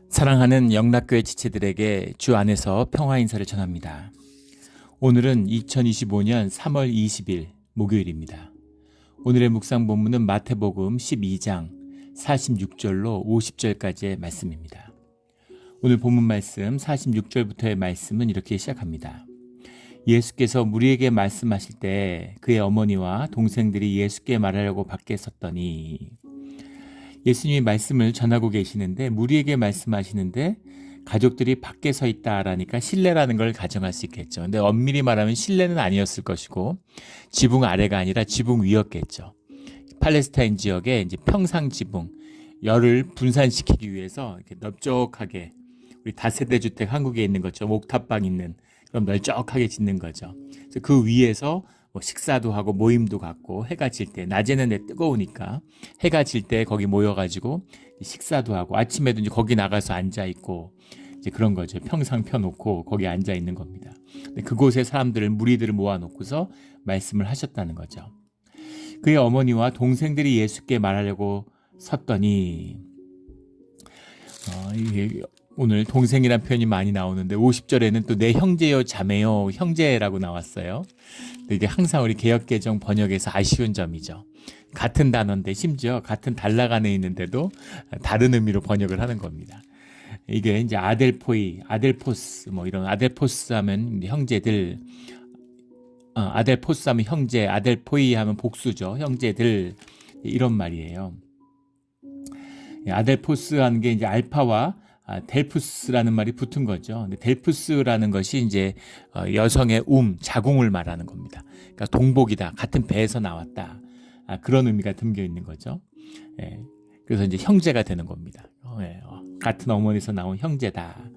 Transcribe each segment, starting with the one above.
사랑하는 영락교회 지체들에게 주 안에서 평화 인사를 전합니다. 오늘은 2025년 3월 20일 목요일입니다. 오늘의 묵상 본문은 마태복음 12장 46절로 50절까지의 말씀입니다. 오늘 본문 말씀 46절부터의 말씀은 이렇게 시작합니다. 예수께서 무리에게 말씀하실 때 그의 어머니와 동생들이 예수께 말하려고 밖에 섰더니, 예수님이 말씀을 전하고 계시는데 무리에게 말씀하시는데 가족들이 밖에 서 있다라니까 실내라는 걸 가정할 수 있겠죠. 근데 엄밀히 말하면 실내는 아니었을 것이고 지붕 아래가 아니라 지붕 위였겠죠. 팔레스타인 지역의 이제 평상 지붕, 열을 분산시키기 위해서 이렇게 넓적하게, 우리 다세대 주택 한국에 있는 것처럼 옥탑방 있는 그럼 널쩍하게 짓는 거죠. 그래서 그 위에서 뭐 식사도 하고 모임도 갖고, 해가 질 때, 낮에는 뜨거우니까 해가 질 때 거기 모여가지고 식사도 하고, 아침에도 이제 거기 나가서 앉아 있고, 이제 그런 거죠. 평상 펴놓고 거기 앉아 있는 겁니다. 근데 그곳에 사람들을, 무리들을 모아놓고서 말씀을 하셨다는 거죠. 그의 어머니와 동생들이 예수께 말하려고 섰더니, 오늘 동생이란 표현이 많이 나오는데 50절에는 또 내 형제요 자매요 형제라고 나왔어요. 이게 항상 우리 개역개정 번역에서 아쉬운 점이죠. 같은 단어인데, 심지어 같은 단락 안에 있는데도 다른 의미로 번역을 하는 겁니다. 이게 이제 아델포이, 아델포스, 뭐 이런, 아델포스 하면 형제들, 아델포스 하면 형제, 아델포이 하면 복수죠. 형제들, 이런 말이에요. 아델포스 하는 게 이제 알파와 델푸스라는 말이 붙은 거죠. 근데 델푸스라는 것이 이제 여성의 자궁을 말하는 겁니다. 그러니까 동복이다, 같은 배에서 나왔다, 그런 의미가 담겨 있는 거죠. 그래서 이제 형제가 되는 겁니다. 같은 어머니에서 나온 형제다.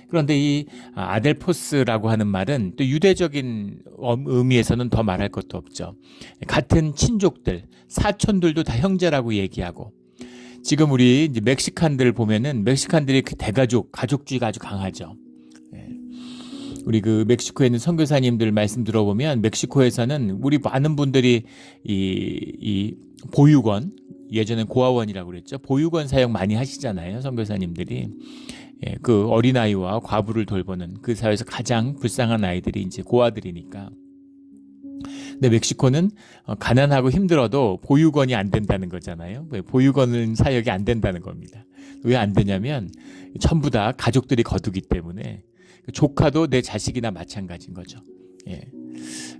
그런데 이 아델포스라고 하는 말은 또 유대적인 의미에서는 더 말할 것도 없죠. 같은 친족들, 사촌들도 다 형제라고 얘기하고, 지금 우리 이제 멕시칸들 보면은 멕시칸들이 그 가족주의가 아주 강하죠. 우리 그 멕시코에 있는 선교사님들 말씀 들어보면, 멕시코에서는 우리 많은 분들이 이 보육원, 예전엔 고아원이라고 그랬죠. 보육원 사역 많이 하시잖아요, 선교사님들이. 그 어린아이와 과부를 돌보는, 그 사회에서 가장 불쌍한 아이들이 이제 고아들이니까. 근데 멕시코는 가난하고 힘들어도 보육원이 안 된다는 거잖아요. 보육원은 사역이 안 된다는 겁니다. 왜 안 되냐면 전부 다 가족들이 거두기 때문에, 조카도 내 자식이나 마찬가지인 거죠.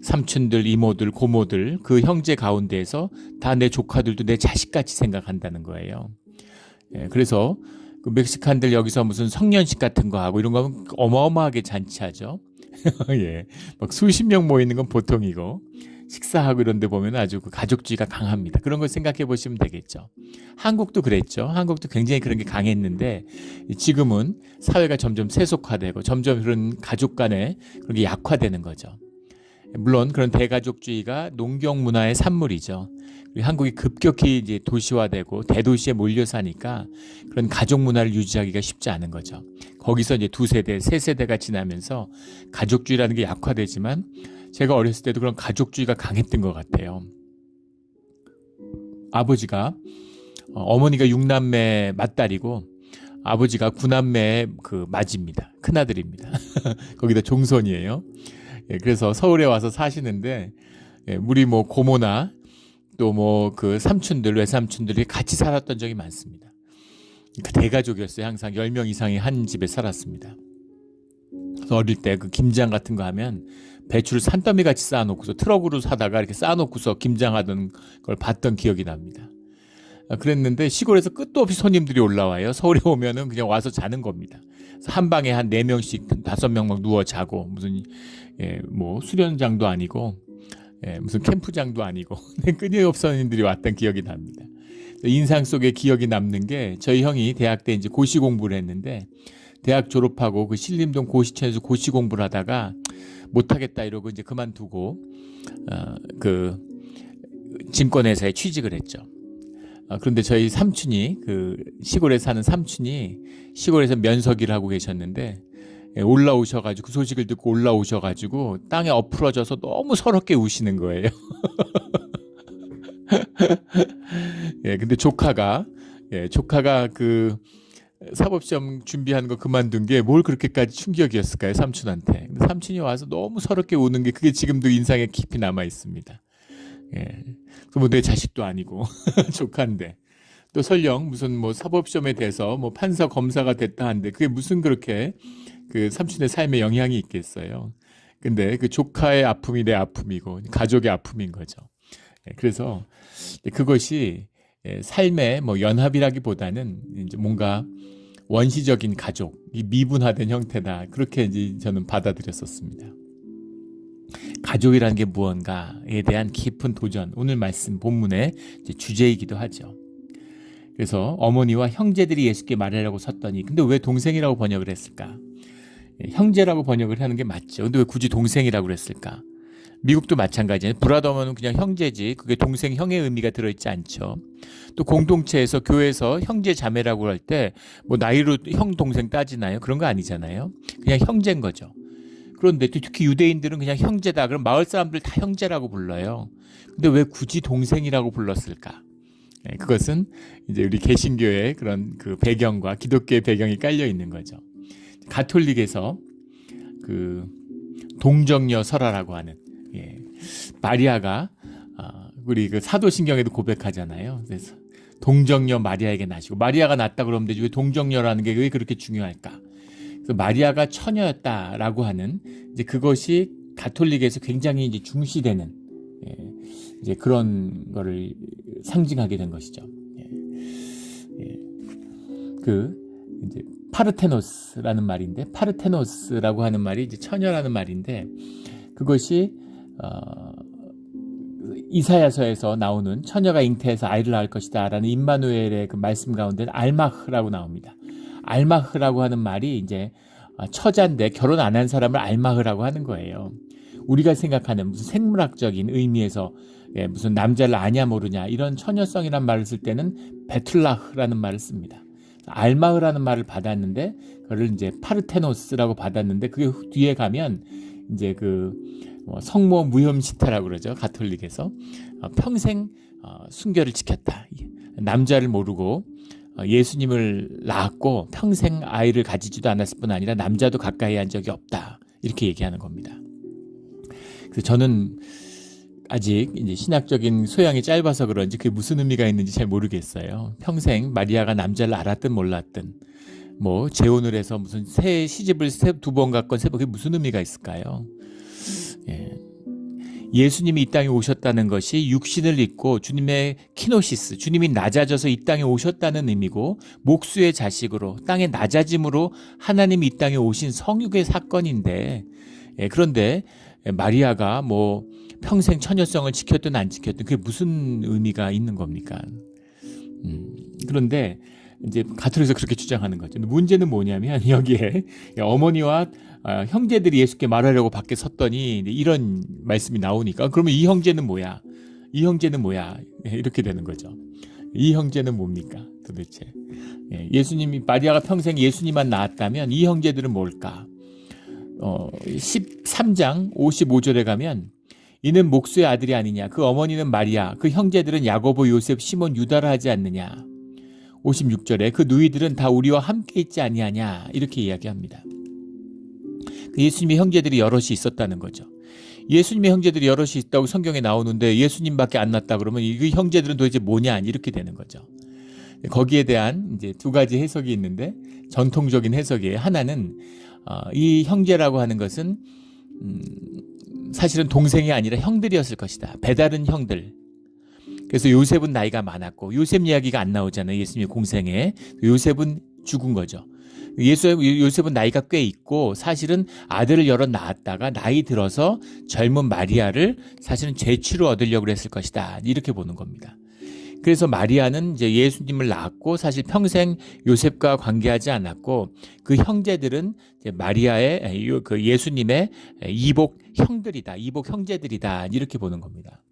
삼촌들, 이모들, 고모들, 그 형제 가운데에서 다 내 조카들도 내 자식같이 생각한다는 거예요. 그래서 그 멕시칸들 여기서 무슨 성년식 같은 거 하고 이런 거 하면 어마어마하게 잔치하죠. 막 수십 명 모이는 건 보통이고, 식사하고 이런 데 보면 아주 그 가족주의가 강합니다. 그런 걸 생각해 보시면 되겠죠. 한국도 그랬죠. 한국도 굉장히 그런 게 강했는데, 지금은 사회가 점점 세속화되고 점점 그런 가족 간에 그런 게 약화되는 거죠. 물론 그런 대가족주의가 농경 문화의 산물이죠. 한국이 급격히 이제 도시화되고 대도시에 몰려 사니까 그런 가족 문화를 유지하기가 쉽지 않은 거죠. 거기서 이제 2세대, 3세대가 지나면서 가족주의라는 게 약화되지만, 제가 어렸을 때도 그런 가족주의가 강했던 것 같아요. 아버지가, 어머니가 6남매 맏딸이고 아버지가 9남매의 그 맏입니다. 큰아들입니다. 거기다 종손이에요. 그래서 서울에 와서 사시는데, 우리 뭐 고모나 또 뭐 그 삼촌들, 외삼촌들이 같이 살았던 적이 많습니다. 그 대가족이었어요. 항상 10명 이상이 한 집에 살았습니다. 그래서 어릴 때 그 김장 같은 거 하면 배추를 산더미 같이 쌓아놓고서 트럭으로 사다가 이렇게 쌓아놓고서 김장하던 걸 봤던 기억이 납니다. 그랬는데 시골에서 끝도 없이 손님들이 올라와요. 서울에 오면은 그냥 와서 자는 겁니다. 한 방에 한 4명씩 5명 막 누워 자고, 무슨 뭐 수련장도 아니고 무슨 캠프장도 아니고 끊임없이 손님들이 왔던 기억이 납니다. 인상 속에 기억이 남는 게, 저희 형이 대학 때 이제 고시 공부를 했는데, 대학 졸업하고 그 신림동 고시촌에서 고시 공부를 하다가 못하겠다 이러고 이제 그만두고 그 증권회사에 취직을 했죠. 그런데 저희 삼촌이, 그 시골에 사는 삼촌이 시골에서 면석일을 하고 계셨는데, 올라오셔가지고, 그 소식을 듣고 올라오셔가지고 땅에 엎으러져서 너무 서럽게 우시는 거예요. 근데 조카가 그 사법시험 준비하는 거 그만둔 게 뭘 그렇게까지 충격이었을까요, 삼촌한테. 근데 삼촌이 와서 너무 서럽게 우는 게 그게 지금도 인상에 깊이 남아 있습니다. 예. 그 뭐 내 자식도 아니고 조카인데 또 설령 무슨 뭐 사법시험에 대해서 뭐 판사 검사가 됐다 한데 그게 무슨 그렇게 그 삼촌의 삶에 영향이 있겠어요. 근데 그 조카의 아픔이 내 아픔이고 가족의 아픔인 거죠. 예. 그래서 그것이 삶의 뭐 연합이라기보다는 이제 뭔가 원시적인 가족, 이 미분화된 형태다. 그렇게 이제 저는 받아들였었습니다. 가족이라는 게 무언가에 대한 깊은 도전, 오늘 말씀 본문의 주제이기도 하죠. 그래서 어머니와 형제들이 예수께 말하려고 섰더니, 근데 왜 동생이라고 번역을 했을까? 형제라고 번역을 하는 게 맞죠. 근데 왜 굳이 동생이라고 그랬을까? 미국도 마찬가지예요. 브라더먼은 그냥 형제지 그게 동생, 형의 의미가 들어있지 않죠. 또 공동체에서 교회에서 형제 자매라고 할 때 뭐 나이로 형 동생 따지나요? 그런 거 아니잖아요. 그냥 형제인 거죠. 그런데 특히 유대인들은 그냥 형제다. 그럼 마을 사람들 다 형제라고 불러요. 근데 왜 굳이 동생이라고 불렀을까? 그것은 이제 우리 개신교의 그런 그 배경과 기독교의 배경이 깔려 있는 거죠. 가톨릭에서 그 동정녀 설화라고 하는 마리아가 우리 그 사도신경에도 고백하잖아요. 그래서 동정녀 마리아에게 낳으시고 마리아가 낳았다 그러면 되지 왜 동정녀라는 게 왜 그렇게 중요할까? 그래서 마리아가 처녀였다라고 하는 이제 그것이 가톨릭에서 굉장히 이제 중시되는 이제 그런 거를 상징하게 된 것이죠. 그 이제 파르테노스라는 말인데 파르테노스라고 하는 말이 이제 처녀라는 말인데 그것이 이사야서에서 나오는 처녀가 잉태해서 아이를 낳을 것이다 라는 임마누엘의 그 말씀 가운데는 알마흐라고 나옵니다. 알마흐라고 하는 말이 이제 처자인데 결혼 안 한 사람을 알마흐라고 하는 거예요. 우리가 생각하는 무슨 생물학적인 의미에서 무슨 남자를 아냐 모르냐 이런 처녀성이란 말을 쓸 때는 베틀라흐라는 말을 씁니다. 알마흐라는 말을 받았는데 그걸 이제 파르테노스라고 받았는데 그게 뒤에 가면 이제 그 성모 무혐시태라고 그러죠. 가톨릭에서 평생 순결을 지켰다. 남자를 모르고 예수님을 낳았고 평생 아이를 가지지도 않았을 뿐 아니라 남자도 가까이 한 적이 없다. 이렇게 얘기하는 겁니다. 그래서 저는 아직 이제 신학적인 소양이 짧아서 그런지 그게 무슨 의미가 있는지 잘 모르겠어요. 평생 마리아가 남자를 알았든 몰랐든 뭐 재혼을 해서 무슨 새 시집을 두 번 갔건 세 번 그게 무슨 의미가 있을까요? 예수님이 이 땅에 오셨다는 것이 육신을 입고 주님의 키노시스, 주님이 낮아져서 이 땅에 오셨다는 의미고 목수의 자식으로 땅에 낮아짐으로 하나님이 이 땅에 오신 성육의 사건인데 그런데 마리아가 뭐 평생 처녀성을 지켰든 안 지켰든 그게 무슨 의미가 있는 겁니까? 그런데 이제 가톨릭에서 그렇게 주장하는 거죠. 문제는 뭐냐면 여기에 어머니와 형제들이 예수께 말하려고 밖에 섰더니 이런 말씀이 나오니까 그러면 이 형제는 뭐야? 이 형제는 뭐야? 이렇게 되는 거죠. 이 형제는 뭡니까? 도대체 예수님이 마리아가 평생 예수님만 낳았다면 이 형제들은 뭘까? 13장 55절에 가면 이는 목수의 아들이 아니냐? 그 어머니는 마리아, 그 형제들은 야고보, 요셉, 시몬, 유다라 하지 않느냐? 56절에 그 누이들은 다 우리와 함께 있지 아니하냐? 이렇게 이야기합니다. 예수님의 형제들이 여럿이 있었다는 거죠. 예수님의 형제들이 여럿이 있다고 성경에 나오는데 예수님밖에 안 낳았다 그러면 이 형제들은 도대체 뭐냐? 이렇게 되는 거죠. 거기에 대한 이제 두 가지 해석이 있는데 전통적인 해석이에요. 하나는 이 형제라고 하는 것은 사실은 동생이 아니라 형들이었을 것이다. 배다른 형들. 그래서 요셉은 나이가 많았고 요셉 이야기가 안 나오잖아요. 예수님의 공생에. 요셉은 죽은 거죠. 요셉은 나이가 꽤 있고 사실은 아들을 여러 낳았다가 나이 들어서 젊은 마리아를 사실은 죄치로 얻으려고 했을 것이다. 이렇게 보는 겁니다. 그래서 마리아는 이제 예수님을 낳았고 사실 평생 요셉과 관계하지 않았고 그 형제들은 이제 마리아의 그 예수님의 이복 형들이다. 이복 형제들이다. 이렇게 보는 겁니다.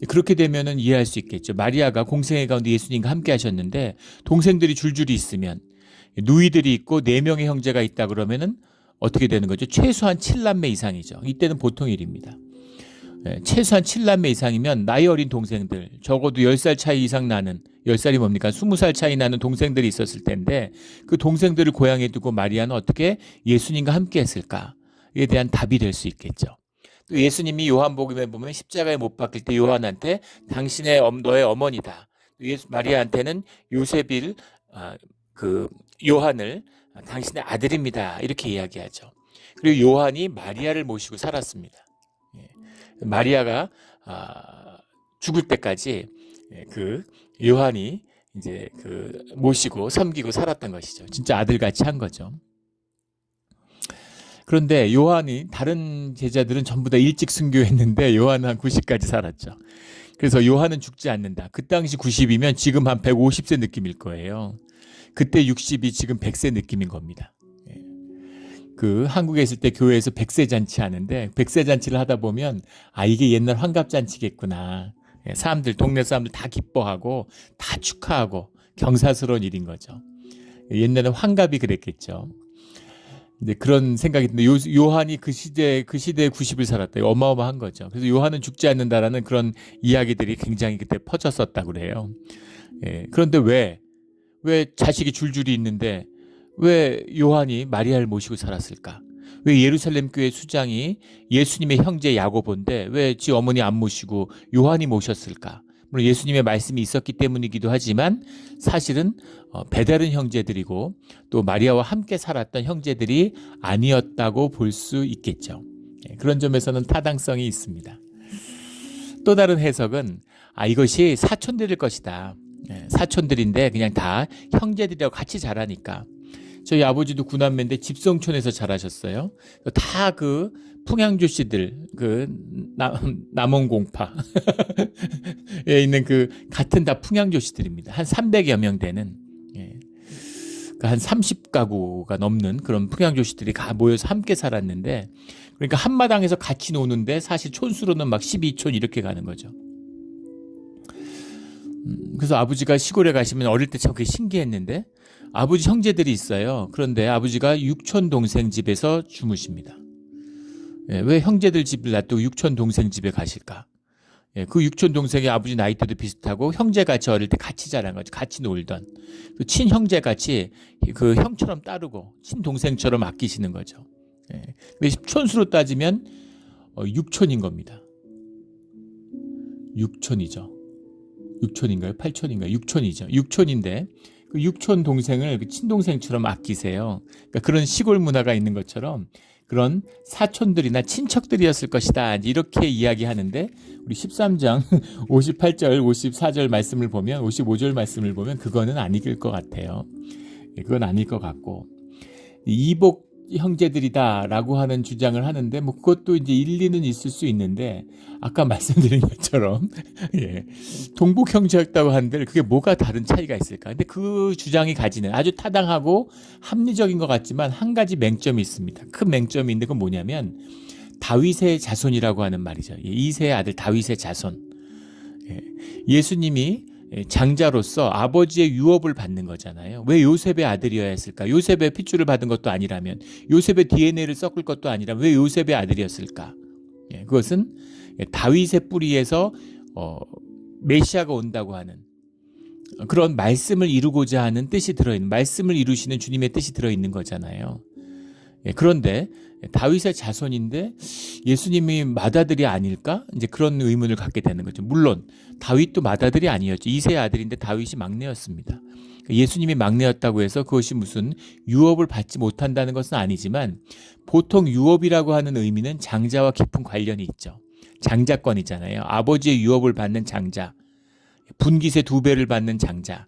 그렇게 되면은 이해할 수 있겠죠. 마리아가 공생애 가운데 예수님과 함께 하셨는데 동생들이 줄줄이 있으면 누이들이 있고 4명의 형제가 있다 그러면은 어떻게 되는 거죠? 최소한 7남매 이상이죠. 이때는 보통 일입니다. 최소한 7남매 이상이면 나이 어린 동생들, 적어도 10살 차이 이상 나는, 10살이 뭡니까? 20살 차이 나는 동생들이 있었을 텐데 그 동생들을 고향에 두고 마리아는 어떻게 예수님과 함께 했을까에 대한 답이 될 수 있겠죠. 또 예수님이 요한복음에 보면 십자가에 못 박힐 때 요한한테 당신의 너의 어머니다. 마리아한테는 요한을 당신의 아들입니다. 이렇게 이야기하죠. 그리고 요한이 마리아를 모시고 살았습니다. 마리아가 죽을 때까지 그 요한이 이제 모시고 섬기고 살았던 것이죠. 진짜 아들같이 한 거죠. 그런데 요한이 다른 제자들은 전부 다 일찍 순교했는데 요한은 한 90까지 살았죠. 그래서 요한은 죽지 않는다. 그 당시 90이면 지금 한 150세 느낌일 거예요. 그때 60이 지금 100세 느낌인 겁니다. 한국에 있을 때 교회에서 100세 잔치 하는데 100세 잔치를 하다 보면 이게 옛날 환갑 잔치겠구나. 동네 사람들 다 기뻐하고 다 축하하고 경사스러운 일인 거죠. 옛날에 환갑이 그랬겠죠. 이제 그런 생각이 드는데 요한이 그 시대에 90을 살았다. 어마어마한 거죠. 그래서 요한은 죽지 않는다라는 그런 이야기들이 굉장히 그때 퍼졌었다고 그래요. 그런데 왜 자식이 줄줄이 있는데 왜 요한이 마리아를 모시고 살았을까? 왜 예루살렘 교회 수장이 예수님의 형제 야고보인데 왜 지 어머니 안 모시고 요한이 모셨을까? 물론 예수님의 말씀이 있었기 때문이기도 하지만 사실은 배다른 형제들이고 또 마리아와 함께 살았던 형제들이 아니었다고 볼 수 있겠죠. 그런 점에서는 타당성이 있습니다. 또 다른 해석은 이것이 사촌들일 것이다. 사촌들인데 그냥 다 형제들이라고 같이 자라니까. 저희 아버지도 구남매인데 집성촌에서 자라셨어요. 다 풍양조 씨들, 남원공파에 있는 같은 다 풍양조 씨들입니다. 한 300여 명 되는, 한 30가구가 넘는 그런 풍양조 씨들이 모여서 함께 살았는데, 그러니까 한마당에서 같이 노는데 사실 촌수로는 막 12촌 이렇게 가는 거죠. 그래서 아버지가 시골에 가시면 어릴 때 참 그게 신기했는데, 아버지 형제들이 있어요. 그런데 아버지가 육촌 동생 집에서 주무십니다. 왜 형제들 집을 놔두고 육촌 동생 집에 가실까? 그 육촌 동생이 아버지 나이대도 비슷하고 형제같이 어릴 때 같이 자란 거죠. 같이 놀던. 친형제같이 형처럼 따르고 친동생처럼 아끼시는 거죠. 촌수로 따지면 육촌인 겁니다. 육촌이죠. 6촌인가요? 8촌인가요? 6촌이죠. 6촌인데 그 육촌 동생을 친동생처럼 아끼세요. 그러니까 그런 시골 문화가 있는 것처럼 그런 사촌들이나 친척들이었을 것이다. 이렇게 이야기하는데 우리 13장 58절, 54절 말씀을 보면 55절 말씀을 보면 그거는 아닐 것 같아요. 그건 아닐 것 같고 이복 형제들이다라고 하는 주장을 하는데 그것도 이제 일리는 있을 수 있는데 아까 말씀드린 것처럼 동복 형제였다고 하는데 그게 뭐가 다른 차이가 있을까? 근데 그 주장이 가지는 아주 타당하고 합리적인 것 같지만 한 가지 맹점이 있습니다. 큰 맹점이 있는데 그건 뭐냐면 다윗의 자손이라고 하는 말이죠. 이새의 아들 다윗의 자손. 예수님이 장자로서 아버지의 유업을 받는 거잖아요. 왜 요셉의 아들이어야 했을까? 요셉의 핏줄을 받은 것도 아니라면, 요셉의 DNA를 섞을 것도 아니라면 왜 요셉의 아들이었을까? 그것은 다윗의 뿌리에서 메시아가 온다고 하는 그런 말씀을 이루고자 하는 뜻이 들어있는, 말씀을 이루시는 주님의 뜻이 들어있는 거잖아요. 그런데 다윗의 자손인데 예수님이 맏아들이 아닐까? 이제 그런 의문을 갖게 되는 거죠. 물론 다윗도 맏아들이 아니었죠. 이새의 아들인데 다윗이 막내였습니다. 예수님이 막내였다고 해서 그것이 무슨 유업을 받지 못한다는 것은 아니지만 보통 유업이라고 하는 의미는 장자와 깊은 관련이 있죠. 장자권이잖아요. 아버지의 유업을 받는 장자, 분깃의 2배를 받는 장자.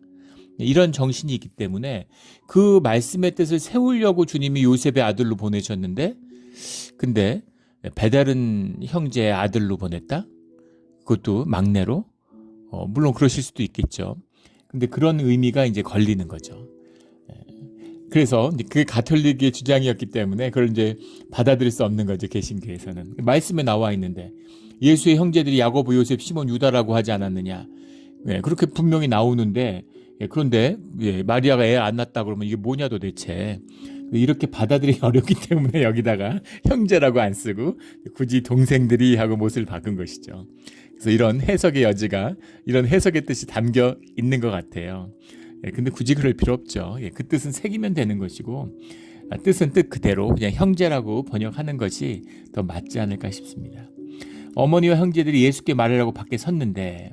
이런 정신이 있기 때문에 그 말씀의 뜻을 세우려고 주님이 요셉의 아들로 보내셨는데 근데 배다른 형제의 아들로 보냈다? 그것도 막내로? 물론 그러실 수도 있겠죠. 근데 그런 의미가 이제 걸리는 거죠. 그래서 그게 가톨릭의 주장이었기 때문에 그걸 이제 받아들일 수 없는 거죠. 개신교에서는. 말씀에 나와 있는데 예수의 형제들이 야고보, 요셉, 시몬, 유다라고 하지 않았느냐. 그렇게 분명히 나오는데 그런데 마리아가 애 안 낳았다 그러면 이게 뭐냐 도대체. 이렇게 받아들이기 어렵기 때문에 여기다가 형제라고 안 쓰고 굳이 동생들이 하고 못을 박은 것이죠. 그래서 이런 해석의 여지가, 이런 해석의 뜻이 담겨 있는 것 같아요. 근데 굳이 그럴 필요 없죠. 그 뜻은 새기면 되는 것이고, 뜻은 뜻 그대로 그냥 형제라고 번역하는 것이 더 맞지 않을까 싶습니다. 어머니와 형제들이 예수께 말하려고 밖에 섰는데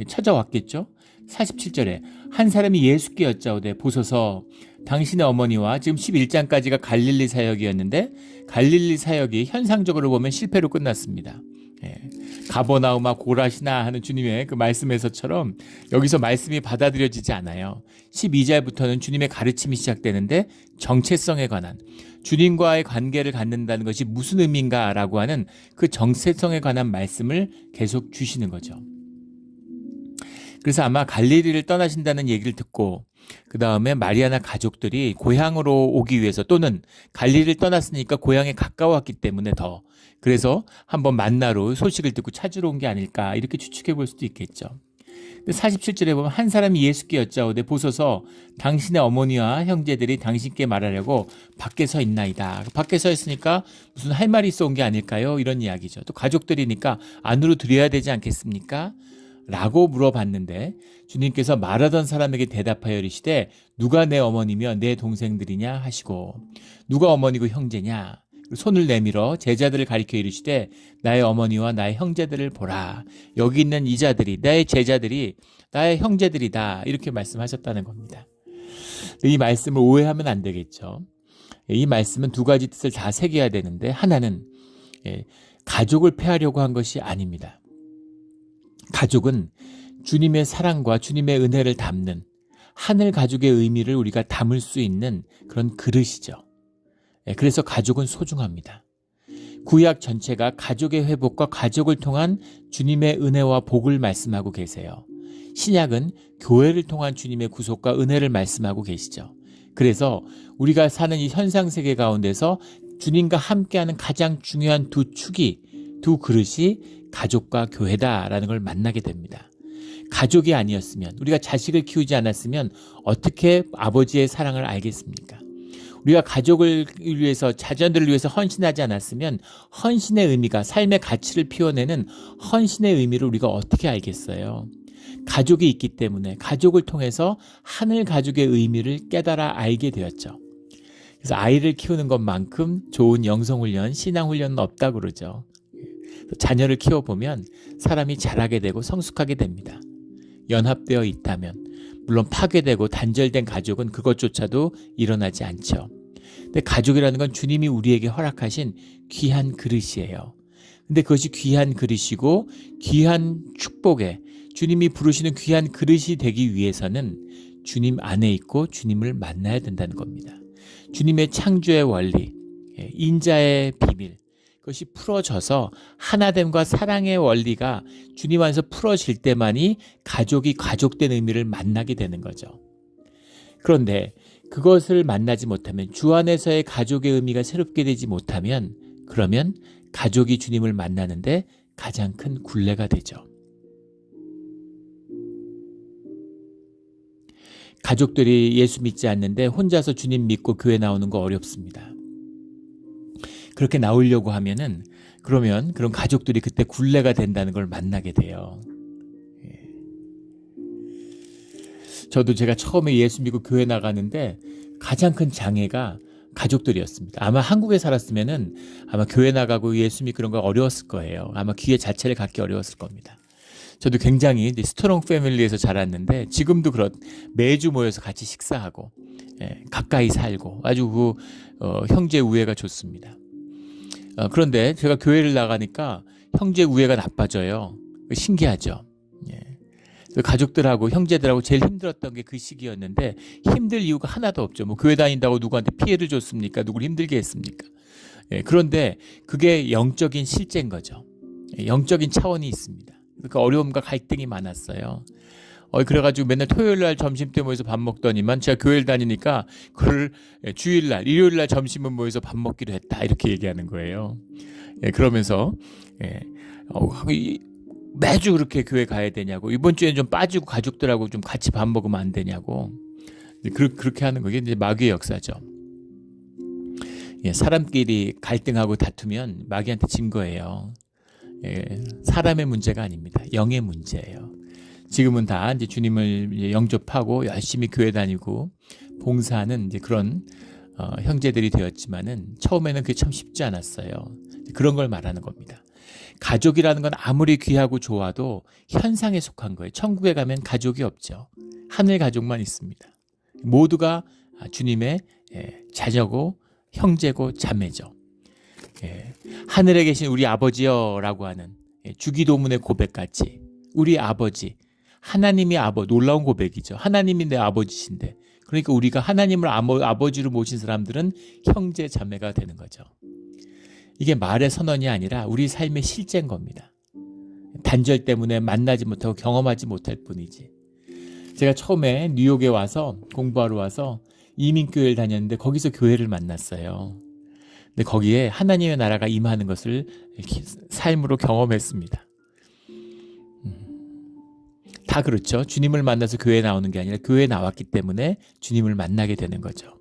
찾아왔겠죠. 47절에 한 사람이 예수께 여짜오되 보소서 당신의 어머니와, 지금 11장까지가 갈릴리 사역이었는데 갈릴리 사역이 현상적으로 보면 실패로 끝났습니다. 가버나움아 고라시나 하는 주님의 그 말씀에서처럼 여기서 말씀이 받아들여지지 않아요. 12절부터는 주님의 가르침이 시작되는데 정체성에 관한, 주님과의 관계를 갖는다는 것이 무슨 의미인가라고 하는 그 정체성에 관한 말씀을 계속 주시는 거죠. 그래서 아마 갈릴리를 떠나신다는 얘기를 듣고 그 다음에 마리아나 가족들이 고향으로 오기 위해서, 또는 갈릴리를 떠났으니까 고향에 가까웠기 때문에 더, 그래서 한번 만나러 소식을 듣고 찾으러 온 게 아닐까, 이렇게 추측해 볼 수도 있겠죠. 근데 47절에 보면 한 사람이 예수께 여짜오되 보소서 당신의 어머니와 형제들이 당신께 말하려고 밖에 서 있나이다. 밖에 서 있으니까 무슨 할 말이 있어 온 게 아닐까요? 이런 이야기죠. 또 가족들이니까 안으로 들여야 되지 않겠습니까? 라고 물어봤는데 주님께서 말하던 사람에게 대답하여 이르시되 누가 내 어머니며 내 동생들이냐 하시고, 누가 어머니고 형제냐, 손을 내밀어 제자들을 가리켜 이르시되 나의 어머니와 나의 형제들을 보라. 여기 있는 이 자들이 나의 제자들이 나의 형제들이다. 이렇게 말씀하셨다는 겁니다. 이 말씀을 오해하면 안 되겠죠. 이 말씀은 두 가지 뜻을 다 새겨야 되는데, 하나는 가족을 폐하려고 한 것이 아닙니다. 가족은 주님의 사랑과 주님의 은혜를 담는, 하늘 가족의 의미를 우리가 담을 수 있는 그런 그릇이죠. 그래서 가족은 소중합니다. 구약 전체가 가족의 회복과 가족을 통한 주님의 은혜와 복을 말씀하고 계세요. 신약은 교회를 통한 주님의 구속과 은혜를 말씀하고 계시죠. 그래서 우리가 사는 이 현상세계 가운데서 주님과 함께하는 가장 중요한 두 축이, 두 그릇이 가족과 교회다라는 걸 만나게 됩니다. 가족이 아니었으면, 우리가 자식을 키우지 않았으면 어떻게 아버지의 사랑을 알겠습니까? 우리가 가족을 위해서, 자녀들을 위해서 헌신하지 않았으면 헌신의 의미가, 삶의 가치를 피워내는 헌신의 의미를 우리가 어떻게 알겠어요? 가족이 있기 때문에 가족을 통해서 하늘 가족의 의미를 깨달아 알게 되었죠. 그래서 아이를 키우는 것만큼 좋은 영성훈련, 신앙훈련은 없다고 그러죠. 자녀를 키워보면 사람이 자라게 되고 성숙하게 됩니다. 연합되어 있다면. 물론 파괴되고 단절된 가족은 그것조차도 일어나지 않죠. 근데 가족이라는 건 주님이 우리에게 허락하신 귀한 그릇이에요. 근데 그것이 귀한 그릇이고 귀한 축복에, 주님이 부르시는 귀한 그릇이 되기 위해서는 주님 안에 있고 주님을 만나야 된다는 겁니다. 주님의 창조의 원리, 인자의 비밀, 그것이 풀어져서 하나됨과 사랑의 원리가 주님 안에서 풀어질 때만이 가족이 가족된 의미를 만나게 되는 거죠. 그런데 그것을 만나지 못하면, 주 안에서의 가족의 의미가 새롭게 되지 못하면, 그러면 가족이 주님을 만나는데 가장 큰 굴레가 되죠. 가족들이 예수 믿지 않는데 혼자서 주님 믿고 교회 나오는 거 어렵습니다. 그렇게 나오려고 하면은, 그러면 그런 가족들이 그때 굴레가 된다는 걸 만나게 돼요. 저도 제가 처음에 예수 믿고 교회 나가는데 가장 큰 장애가 가족들이었습니다. 아마 한국에 살았으면은 아마 교회 나가고 예수 믿고 그런 거 어려웠을 거예요. 아마 기회 자체를 갖기 어려웠을 겁니다. 저도 굉장히 스트롱 패밀리에서 자랐는데 지금도 매주 모여서 같이 식사하고 가까이 살고 아주 형제 우애가 좋습니다. 그런데 제가 교회를 나가니까 형제 우애가 나빠져요. 신기하죠. 가족들하고 형제들하고 제일 힘들었던 게 그 시기였는데 힘들 이유가 하나도 없죠. 뭐 교회 다닌다고 누구한테 피해를 줬습니까? 누구를 힘들게 했습니까? 그런데 그게 영적인 실제인 거죠. 영적인 차원이 있습니다. 그러니까 어려움과 갈등이 많았어요. 그래가지고 맨날 토요일날 점심 때 모여서 밥 먹더니만 제가 교회를 다니니까 그걸 주일날, 일요일날 점심은 모여서 밥 먹기로 했다 이렇게 얘기하는 거예요. 그러면서 매주 그렇게 교회 가야 되냐고, 이번 주에는 좀 빠지고 가족들하고 좀 같이 밥 먹으면 안 되냐고, 그렇게 하는 거게 이제 마귀의 역사죠. 사람끼리 갈등하고 다투면 마귀한테 진 거예요. 사람의 문제가 아닙니다. 영의 문제예요. 지금은 다 이제 주님을 영접하고 열심히 교회 다니고 봉사하는 이제 그런 형제들이 되었지만은 처음에는 그게 참 쉽지 않았어요. 그런 걸 말하는 겁니다. 가족이라는 건 아무리 귀하고 좋아도 현상에 속한 거예요. 천국에 가면 가족이 없죠. 하늘 가족만 있습니다. 모두가 주님의 자녀고 형제고 자매죠. 하늘에 계신 우리 아버지여라고 하는 주기도문의 고백같이 우리 아버지, 하나님이 놀라운 고백이죠. 하나님이 내 아버지신데, 그러니까 우리가 하나님을 아버지로 모신 사람들은 형제 자매가 되는 거죠. 이게 말의 선언이 아니라 우리 삶의 실제인 겁니다. 단절 때문에 만나지 못하고 경험하지 못할 뿐이지. 제가 처음에 뉴욕에 와서 공부하러 와서 이민교회를 다녔는데 거기서 교회를 만났어요. 근데 거기에 하나님의 나라가 임하는 것을 삶으로 경험했습니다. 다 그렇죠. 주님을 만나서 교회에 나오는 게 아니라 교회에 나왔기 때문에 주님을 만나게 되는 거죠.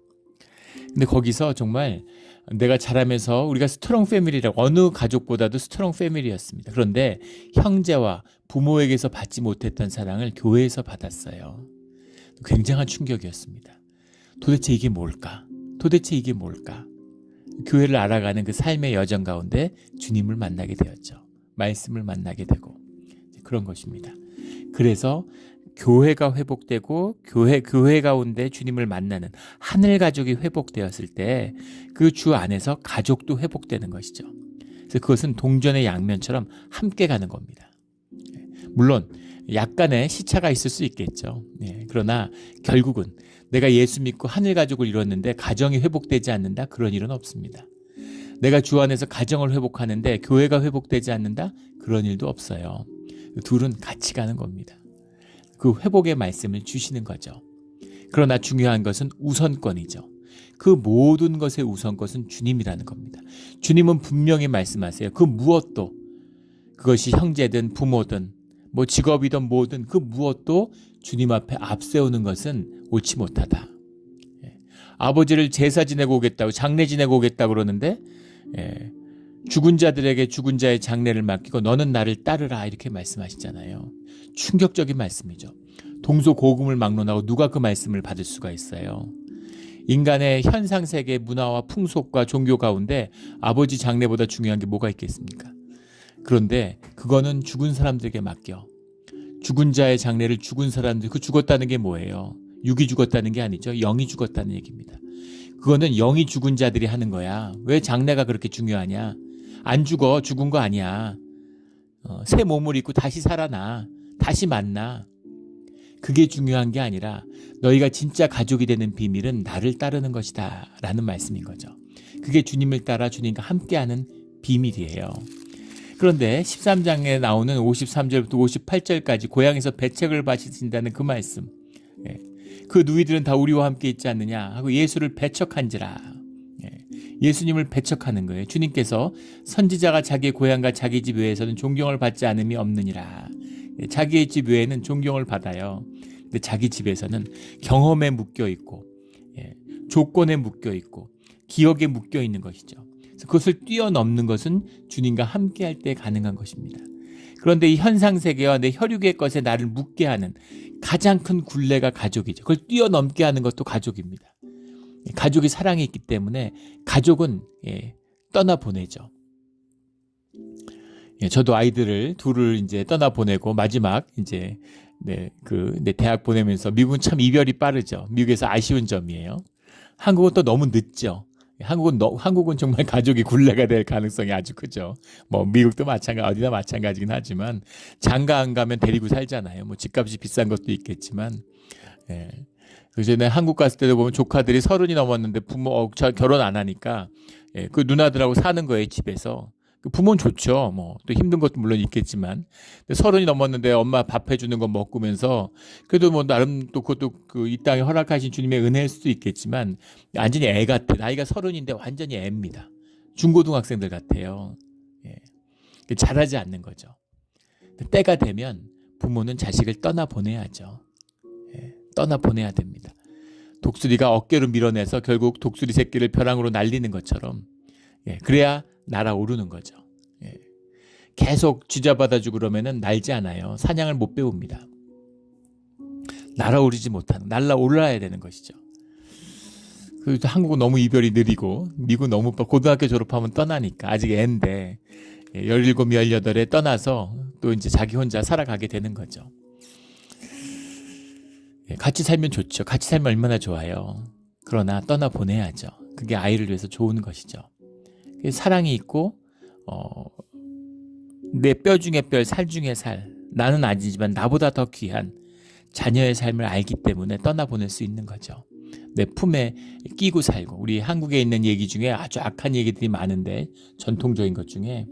근데 거기서 정말 내가 자라면서 우리가 스트롱 패밀리라고, 어느 가족보다도 스트롱 패밀리였습니다. 그런데 형제와 부모에게서 받지 못했던 사랑을 교회에서 받았어요. 굉장한 충격이었습니다. 도대체 이게 뭘까? 교회를 알아가는 그 삶의 여정 가운데 주님을 만나게 되었죠. 말씀을 만나게 되고 그런 것입니다. 그래서 교회가 회복되고 교회 가운데 주님을 만나는 하늘 가족이 회복되었을 때 그 주 안에서 가족도 회복되는 것이죠. 그래서 그것은 동전의 양면처럼 함께 가는 겁니다. 물론 약간의 시차가 있을 수 있겠죠. 그러나 결국은 내가 예수 믿고 하늘 가족을 이뤘는데 가정이 회복되지 않는다? 그런 일은 없습니다. 내가 주 안에서 가정을 회복하는데 교회가 회복되지 않는다? 그런 일도 없어요. 둘은 같이 가는 겁니다. 그 회복의 말씀을 주시는 거죠. 그러나 중요한 것은 우선권이죠. 그 모든 것의 우선권은 주님이라는 겁니다. 주님은 분명히 말씀하세요. 그 무엇도, 그것이 형제든 부모든 뭐 직업이든 뭐든 그 무엇도 주님 앞에 앞세우는 것은 옳지 못하다. 아버지를 제사 지내고 오겠다고, 장례 지내고 오겠다고 그러는데 죽은 자들에게 죽은 자의 장례를 맡기고 너는 나를 따르라, 이렇게 말씀하시잖아요. 충격적인 말씀이죠. 동서고금을 막론하고 누가 그 말씀을 받을 수가 있어요. 인간의 현상세계 문화와 풍속과 종교 가운데 아버지 장례보다 중요한 게 뭐가 있겠습니까? 그런데 그거는 죽은 사람들에게 맡겨. 죽은 자의 장례를 죽은 사람들, 그 죽었다는 게 뭐예요? 육이 죽었다는 게 아니죠. 영이 죽었다는 얘기입니다. 그거는 영이 죽은 자들이 하는 거야. 왜 장례가 그렇게 중요하냐? 안 죽어. 죽은 거 아니야. 새 몸을 입고 다시 살아나. 다시 만나. 그게 중요한 게 아니라 너희가 진짜 가족이 되는 비밀은 나를 따르는 것이다 라는 말씀인 거죠. 그게 주님을 따라 주님과 함께하는 비밀이에요. 그런데 13장에 나오는 53절부터 58절까지 고향에서 배책을 바치신다는 그 말씀, 그 누이들은 다 우리와 함께 있지 않느냐 하고 예수를 배척한지라. 예수님을 배척하는 거예요. 주님께서 선지자가 자기의 고향과 자기 집 외에서는 존경을 받지 않음이 없느니라. 자기의 집 외에는 존경을 받아요. 근데 자기 집에서는 경험에 묶여 있고 조건에 묶여 있고 기억에 묶여 있는 것이죠. 그래서 그것을 뛰어넘는 것은 주님과 함께할 때 가능한 것입니다. 그런데 이 현상세계와 내 혈육의 것에 나를 묶게 하는 가장 큰 굴레가 가족이죠. 그걸 뛰어넘게 하는 것도 가족입니다. 가족이 사랑이 있기 때문에 가족은 떠나보내죠. 저도 아이들을 둘을 이제 떠나보내고 마지막 이제 내 대학 보내면서 미국은 참 이별이 빠르죠. 미국에서 아쉬운 점이에요. 한국은 또 너무 늦죠. 한국은 정말 가족이 굴레가 될 가능성이 아주 크죠. 뭐 미국도 어디나 마찬가지긴 하지만 장가 안 가면 데리고 살잖아요. 뭐 집값이 비싼 것도 있겠지만. 그래서 내가 한국 갔을 때도 보면 조카들이 30이 넘었는데 부모 결혼 안 하니까 그 누나들하고 사는 거예요, 집에서. 그 부모는 좋죠. 뭐 또 힘든 것도 물론 있겠지만, 30이 넘었는데 엄마 밥 해주는 거 먹으면서 그래도 뭐 나름 또 그것도 이 땅에 허락하신 주님의 은혜일 수도 있겠지만 완전히 애 같아. 나이가 30인데 완전히 애입니다. 중고등학생들 같아요. 잘하지 않는 거죠. 때가 되면 부모는 자식을 떠나보내야죠. 떠나보내야 됩니다. 독수리가 어깨로 밀어내서 결국 독수리 새끼를 벼랑으로 날리는 것처럼 그래야 날아오르는 거죠. 계속 쥐잡아다주고 그러면은 날지 않아요. 사냥을 못 배웁니다. 날아오르지 못하는, 날아올라야 되는 것이죠. 그리고 한국은 너무 이별이 느리고 미국 너무 고등학교 졸업하면 떠나니까 아직 애인데 17, 18에 떠나서 또 이제 자기 혼자 살아가게 되는 거죠. 같이 살면 좋죠. 같이 살면 얼마나 좋아요. 그러나 떠나보내야죠. 그게 아이를 위해서 좋은 것이죠. 사랑이 있고 내 뼈 중에 뼈, 살 중에 살, 나는 아니지만 나보다 더 귀한 자녀의 삶을 알기 때문에 떠나보낼 수 있는 거죠. 내 품에 끼고 살고. 우리 한국에 있는 얘기 중에 아주 악한 얘기들이 많은데 전통적인 것 중에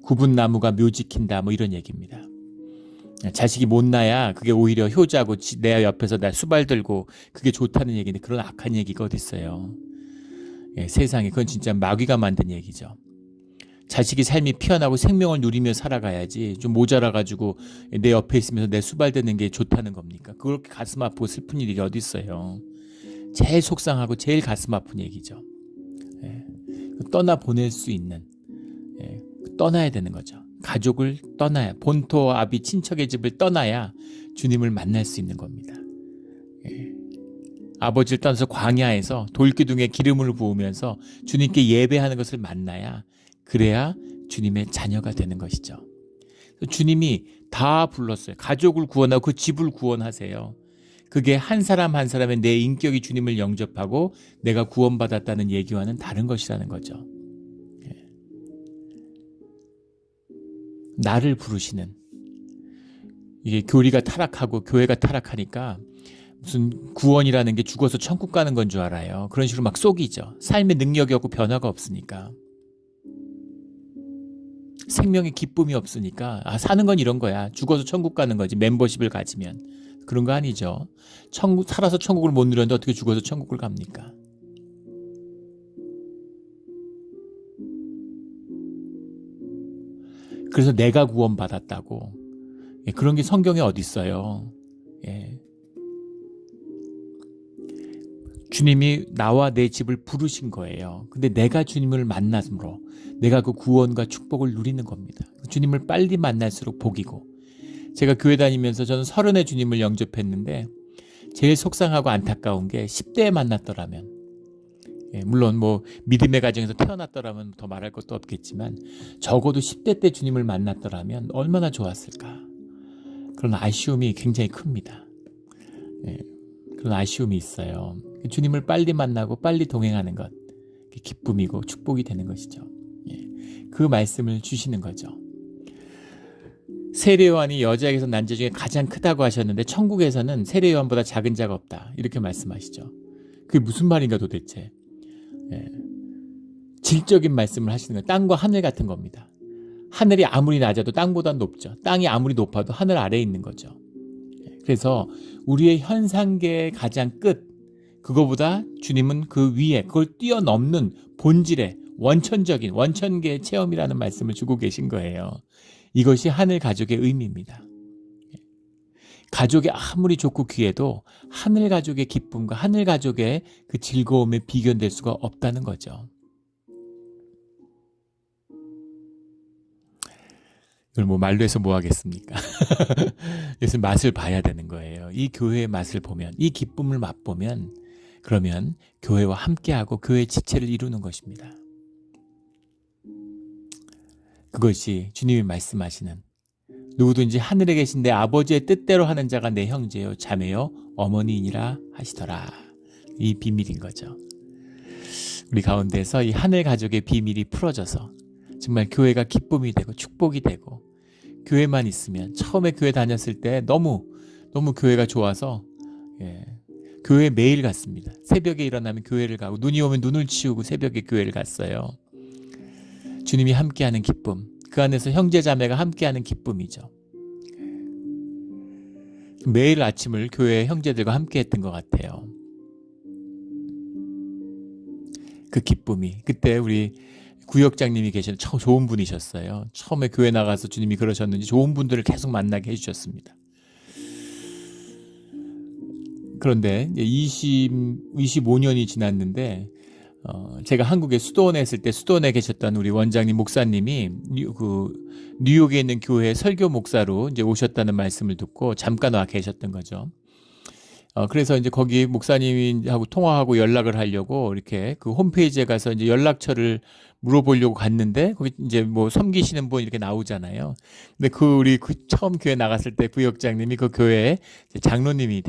구분나무가 묘 지킨다 뭐 이런 얘기입니다. 자식이 못 낳아야 그게 오히려 효자고 내 옆에서 나 수발 들고 그게 좋다는 얘기인데 그런 악한 얘기가 어디 있어요. 세상에 그건 진짜 마귀가 만든 얘기죠. 자식이 삶이 피어나고 생명을 누리며 살아가야지 좀 모자라가지고 내 옆에 있으면서 내 수발대는 게 좋다는 겁니까? 그렇게 가슴 아프고 슬픈 일이 어디 있어요. 제일 속상하고 제일 가슴 아픈 얘기죠. 떠나보낼 수 있는, 떠나야 되는 거죠. 가족을 떠나야, 본토 아비 친척의 집을 떠나야 주님을 만날 수 있는 겁니다. 아버지를 떠나서 광야에서 돌기둥에 기름을 부으면서 주님께 예배하는 것을 만나야, 그래야 주님의 자녀가 되는 것이죠. 주님이 다 불렀어요. 가족을 구원하고 그 집을 구원하세요. 그게 한 사람 한 사람의 내 인격이 주님을 영접하고 내가 구원받았다는 얘기와는 다른 것이라는 거죠. 나를 부르시는, 이게 교리가 타락하고 교회가 타락하니까 무슨 구원이라는 게 죽어서 천국 가는 건 줄 알아요. 그런 식으로 막 속이죠. 삶의 능력이 없고 변화가 없으니까. 생명의 기쁨이 없으니까 사는 건 이런 거야. 죽어서 천국 가는 거지. 멤버십을 가지면. 그런 거 아니죠. 살아서 천국을 못 누렸는데 어떻게 죽어서 천국을 갑니까? 그래서 내가 구원받았다고. 그런 게 성경에 어디 있어요. 주님이 나와 내 집을 부르신 거예요. 근데 내가 주님을 만남으로 내가 그 구원과 축복을 누리는 겁니다. 주님을 빨리 만날수록 복이고, 제가 교회 다니면서 저는 30에 주님을 영접했는데 제일 속상하고 안타까운 게 10대에 만났더라면, 물론 뭐 믿음의 가정에서 태어났더라면 더 말할 것도 없겠지만 적어도 10대 때 주님을 만났더라면 얼마나 좋았을까. 그런 아쉬움이 굉장히 큽니다. 그런 아쉬움이 있어요. 주님을 빨리 만나고 빨리 동행하는 것, 기쁨이고 축복이 되는 것이죠. 그 말씀을 주시는 거죠. 세례요한이 여자에게서 난 자 중에 가장 크다고 하셨는데 천국에서는 세례요한보다 작은 자가 없다, 이렇게 말씀하시죠. 그게 무슨 말인가 도대체. 질적인 말씀을 하시는 거예요. 땅과 하늘 같은 겁니다. 하늘이 아무리 낮아도 땅보다 높죠. 땅이 아무리 높아도 하늘 아래에 있는 거죠. 그래서 우리의 현상계의 가장 끝, 그거보다 주님은 그 위에, 그걸 뛰어넘는 본질의 원천적인 원천계의 체험이라는 말씀을 주고 계신 거예요. 이것이 하늘 가족의 의미입니다. 가족이 아무리 좋고 귀해도 하늘 가족의 기쁨과 하늘 가족의 그 즐거움에 비견될 수가 없다는 거죠. 이걸 뭐 말로 해서 뭐 하겠습니까? 그래서 맛을 봐야 되는 거예요. 이 교회의 맛을 보면, 이 기쁨을 맛보면, 그러면 교회와 함께하고 교회의 지체를 이루는 것입니다. 그것이 주님이 말씀하시는, 누구든지 하늘에 계신 내 아버지의 뜻대로 하는 자가 내 형제요 자매요 어머니이니라 하시더라. 이 비밀인 거죠. 우리 가운데서 이 하늘 가족의 비밀이 풀어져서 정말 교회가 기쁨이 되고 축복이 되고, 교회만 있으면, 처음에 교회 다녔을 때 너무 교회가 좋아서 교회 매일 갔습니다. 새벽에 일어나면 교회를 가고, 눈이 오면 눈을 치우고 새벽에 교회를 갔어요. 주님이 함께하는 기쁨, 그 안에서 형제 자매가 함께하는 기쁨이죠. 매일 아침을 교회 형제들과 함께했던 것 같아요. 그 기쁨이, 그때 우리 구역장님이 계신 좋은 분이셨어요. 처음에 교회 나가서 주님이 그러셨는지 좋은 분들을 계속 만나게 해주셨습니다. 그런데 이제 25년이 지났는데 제가 한국에 수도원에 있을 때 수도원에 계셨던 우리 원장님 목사님이 뉴욕에 있는 교회 설교 목사로 이제 오셨다는 말씀을 듣고 잠깐 와 계셨던 거죠. 그래서 이제 거기 목사님하고 통화하고 연락을 하려고 이렇게 그 홈페이지에 가서 이제 연락처를 물어보려고 갔는데 거기 이제 뭐 섬기시는 분 이렇게 나오잖아요. 근데 우리 처음 교회 나갔을 때 부역장님이 그 교회에 장로님이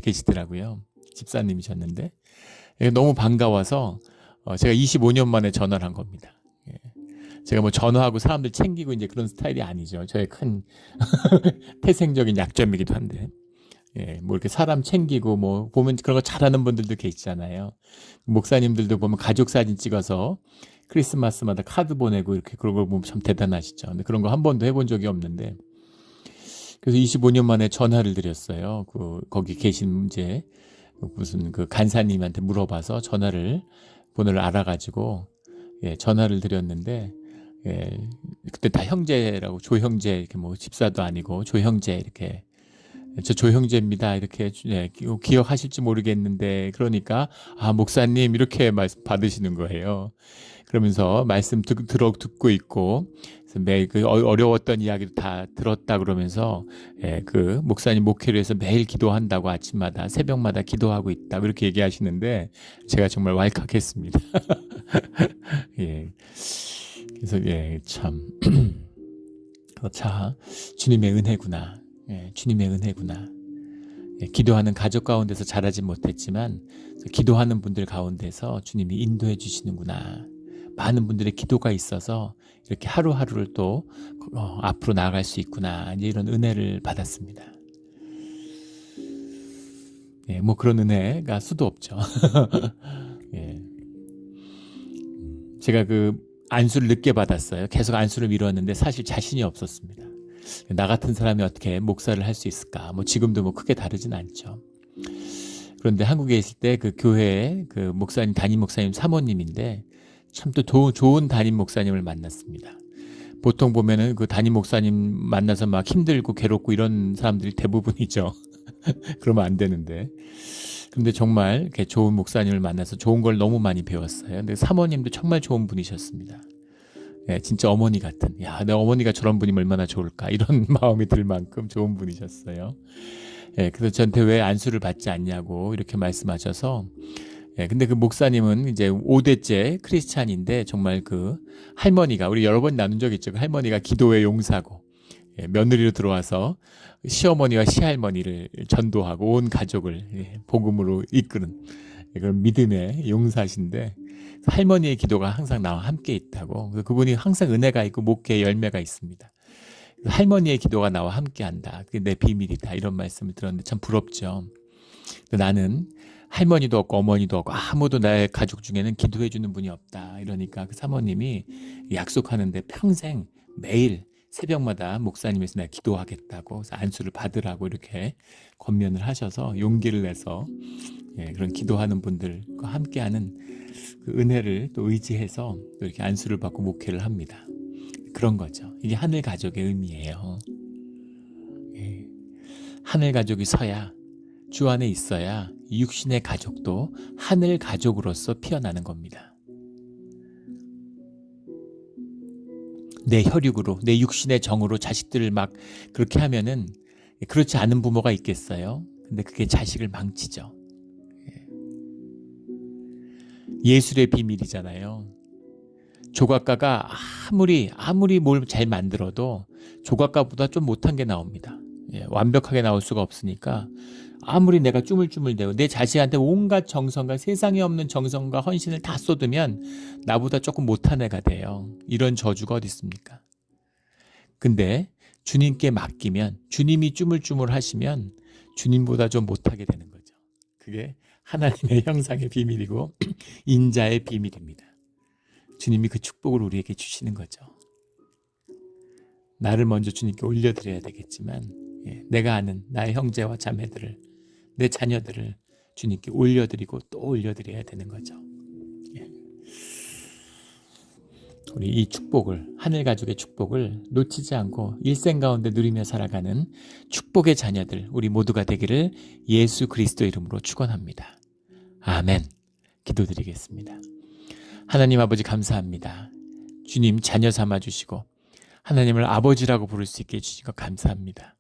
계시더라고요. 집사님이셨는데 너무 반가워서 제가 25년 만에 전화를 한 겁니다. 제가 뭐 전화하고 사람들 챙기고 이제 그런 스타일이 아니죠. 저의 큰 태생적인 약점이기도 한데. 뭐 이렇게 사람 챙기고 뭐 보면 그런 거 잘하는 분들도 계시잖아요. 목사님들도 보면 가족 사진 찍어서 크리스마스마다 카드 보내고 이렇게 그런 걸 보면 참 대단하시죠. 근데 그런 거 한 번도 해본 적이 없는데 그래서 25년 만에 전화를 드렸어요. 거기 계신 이제 무슨 그 간사님한테 물어봐서 번호를 알아가지고 전화를 드렸는데 그때 다 형제라고 조형제 이렇게 뭐 집사도 아니고 조형제 이렇게 저 조형제입니다. 이렇게 기억하실지 모르겠는데 그러니까 목사님 이렇게 말씀 받으시는 거예요. 그러면서 말씀 듣고 있고 매일 그 어려웠던 이야기도 다 들었다 그러면서 그 목사님 목회를 해서 매일 기도한다고 아침마다 새벽마다 기도하고 있다 그렇게 얘기하시는데 제가 정말 왈칵했습니다. 그래서 참 자 주님의 은혜구나. 주님의 은혜구나. 기도하는 가족 가운데서 자라지 못했지만 기도하는 분들 가운데서 주님이 인도해 주시는구나. 많은 분들의 기도가 있어서 이렇게 하루하루를 또 앞으로 나아갈 수 있구나. 이제 이런 은혜를 받았습니다. 뭐 그런 은혜가 수도 없죠. 제가 그 안수를 늦게 받았어요. 계속 안수를 미뤘는데 사실 자신이 없었습니다. 나 같은 사람이 어떻게 목사를 할 수 있을까? 뭐 지금도 뭐 크게 다르진 않죠. 그런데 한국에 있을 때 그 교회에 그 목사님, 담임 목사님 사모님인데 참 또 좋은 담임 목사님을 만났습니다. 보통 보면은 그 담임 목사님 만나서 막 힘들고 괴롭고 이런 사람들이 대부분이죠. 그러면 안 되는데. 근데 정말 이렇게 좋은 목사님을 만나서 좋은 걸 너무 많이 배웠어요. 근데 사모님도 정말 좋은 분이셨습니다. 진짜 어머니 같은, 내 어머니가 저런 분이면 얼마나 좋을까 이런 마음이 들 만큼 좋은 분이셨어요. 그래서 저한테 왜 안수를 받지 않냐고 이렇게 말씀하셔서 근데 그 목사님은 이제 5대째 크리스찬인데 정말 그 할머니가 우리 여러 번 나눈 적 있죠. 그 할머니가 기도의 용사고 며느리로 들어와서 시어머니와 시할머니를 전도하고 온 가족을 복음으로 이끄는 그런 믿음의 용사신데 할머니의 기도가 항상 나와 함께 있다고. 그분이 항상 은혜가 있고 목회의 열매가 있습니다. 할머니의 기도가 나와 함께한다. 그게 내 비밀이다. 이런 말씀을 들었는데 참 부럽죠. 나는 할머니도 없고 어머니도 없고 아무도 나의 가족 중에는 기도해 주는 분이 없다. 이러니까 그 사모님이 약속하는데 평생 매일 새벽마다 목사님에서 내가 기도하겠다고 안수를 받으라고 이렇게 권면을 하셔서 용기를 내서 그런 기도하는 분들과 함께하는 그 은혜를 또 의지해서 또 이렇게 안수를 받고 목회를 합니다. 그런 거죠. 이게 하늘 가족의 의미예요. 하늘 가족이 서야 주 안에 있어야 육신의 가족도 하늘 가족으로서 피어나는 겁니다. 내 혈육으로 내 육신의 정으로 자식들을 막 그렇게 하면은 그렇지 않은 부모가 있겠어요? 근데 그게 자식을 망치죠. 예술의 비밀이잖아요. 조각가가 아무리 뭘 잘 만들어도 조각가보다 좀 못한 게 나옵니다. 완벽하게 나올 수가 없으니까 아무리 내가 쭈물쭈물대고 내 자식한테 온갖 정성과 세상에 없는 정성과 헌신을 다 쏟으면 나보다 조금 못한 애가 돼요. 이런 저주가 어디 있습니까? 근데 주님께 맡기면 주님이 쭈물쭈물 하시면 주님보다 좀 못하게 되는 거죠. 그게 하나님의 형상의 비밀이고 인자의 비밀입니다. 주님이 그 축복을 우리에게 주시는 거죠. 나를 먼저 주님께 올려드려야 되겠지만 내가 아는 나의 형제와 자매들을 내 자녀들을 주님께 올려드리고 또 올려드려야 되는 거죠. 우리 이 축복을, 하늘 가족의 축복을 놓치지 않고 일생 가운데 누리며 살아가는 축복의 자녀들 우리 모두가 되기를 예수 그리스도 이름으로 축원합니다. 아멘. 기도드리겠습니다. 하나님 아버지 감사합니다. 주님 자녀 삼아주시고 하나님을 아버지라고 부를 수 있게 해주신 것 감사합니다.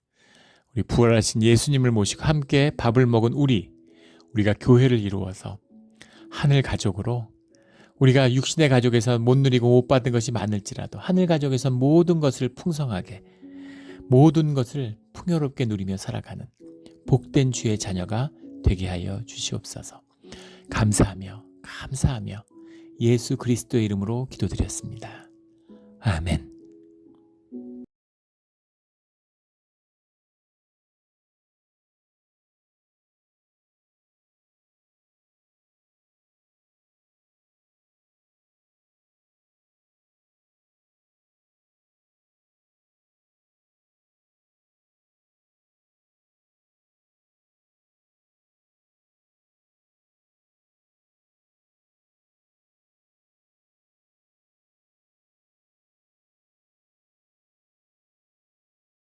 우리 부활하신 예수님을 모시고 함께 밥을 먹은 우리가 교회를 이루어서 하늘 가족으로 우리가 육신의 가족에서 못 누리고 못 받은 것이 많을지라도 하늘 가족에서 모든 것을 풍성하게 모든 것을 풍요롭게 누리며 살아가는 복된 주의 자녀가 되게 하여 주시옵소서. 감사하며 예수 그리스도의 이름으로 기도드렸습니다. 아멘.